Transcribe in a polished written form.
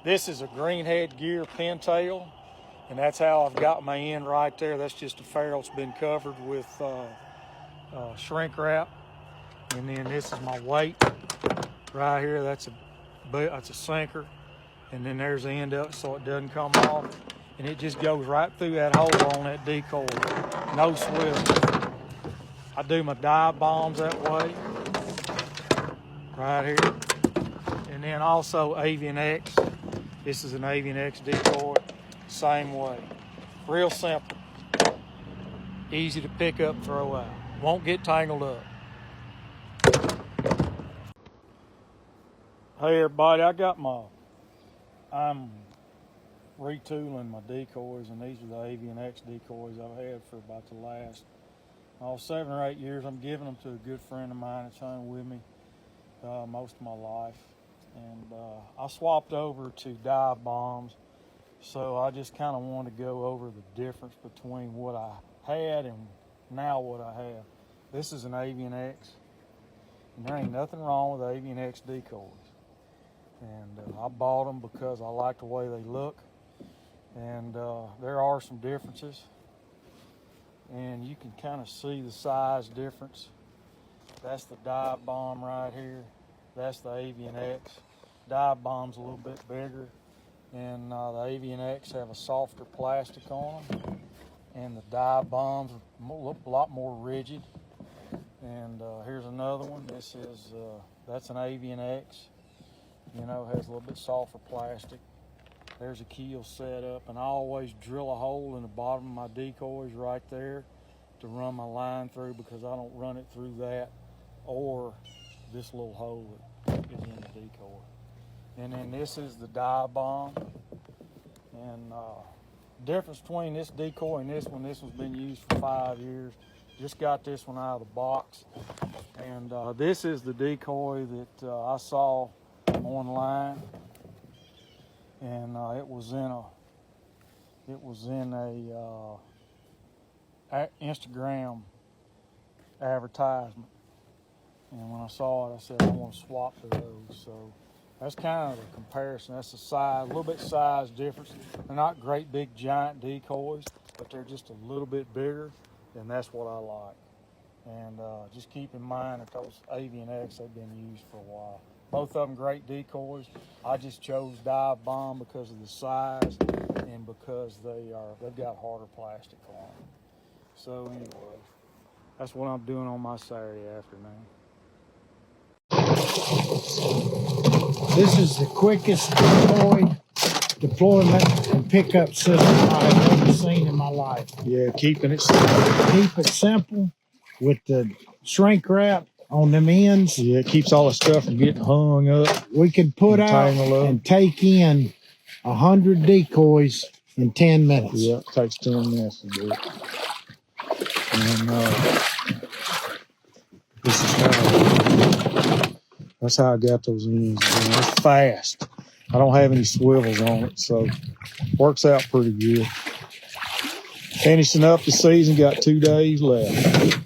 This is a Greenhead gear Pintail, and that's how I've got my end right there. That's just a ferrule that's been covered with shrink wrap. And then this is my weight right here. That's a sinker. And then there's the end up so it doesn't come off. And it just goes right through that hole on that decoy. No-Swivel. I do my dive bombs that way. Right here. And then also Avian-X. This is an Avian-X decoy. Same way. Real simple. Easy to pick up, throw out. Won't get tangled up. Hey everybody, I'm retooling my decoys, and these are the Avian-X decoys I've had for about the last 7 or 8 years. I'm giving them to a good friend of mine that's hung with me most of my life. And I swapped over to dive bombs, so I just kind of want to go over the difference between what I had and now what I have. This is an Avian-X, and there ain't nothing wrong with Avian-X decoys. And I bought them because I like the way they look, and there are some differences, and you can kind of see the size difference. That's the dive bomb right here. That's the Avian-X. Dive bomb's a little bit bigger, and the Avian-X have a softer plastic on them, and the dive bombs look a lot more rigid. And here's another one. This is that's an Avian-X. You know, has a little bit softer plastic. There's a keel set up, and I always drill a hole in the bottom of my decoys right there to run my line through, because I don't run it through that or this little hole that is in the decoy. And then this is the dive bomb. And difference between this decoy and this one's been used for 5 years. Just got this one out of the box. And this is the decoy that I saw online, and it was in a Instagram advertisement, and when I saw it I said I want to swap to those. So that's kind of the comparison. That's the size, a little bit size difference. They're not great big giant decoys, but they're just a little bit bigger, and that's what I like. And just keep in mind that those Avian-X, they've been used for a while. Both of them great decoys. I just chose dive bomb because of the size and because they've got harder plastic on them. So anyway, that's what I'm doing on my Saturday afternoon. This is the quickest decoy deployment and pickup system I've ever seen in my life. Yeah, keeping it simple. Keep it simple with the shrink wrap on them ends. Yeah, it keeps all the stuff from getting hung up. We can put out and take in 100 decoys in 10 minutes. Yeah, it takes 10 minutes to do it. And this is that's how I got those ends. It's fast. I don't have any swivels on it, so works out pretty good. Finishing up the season, got 2 days left.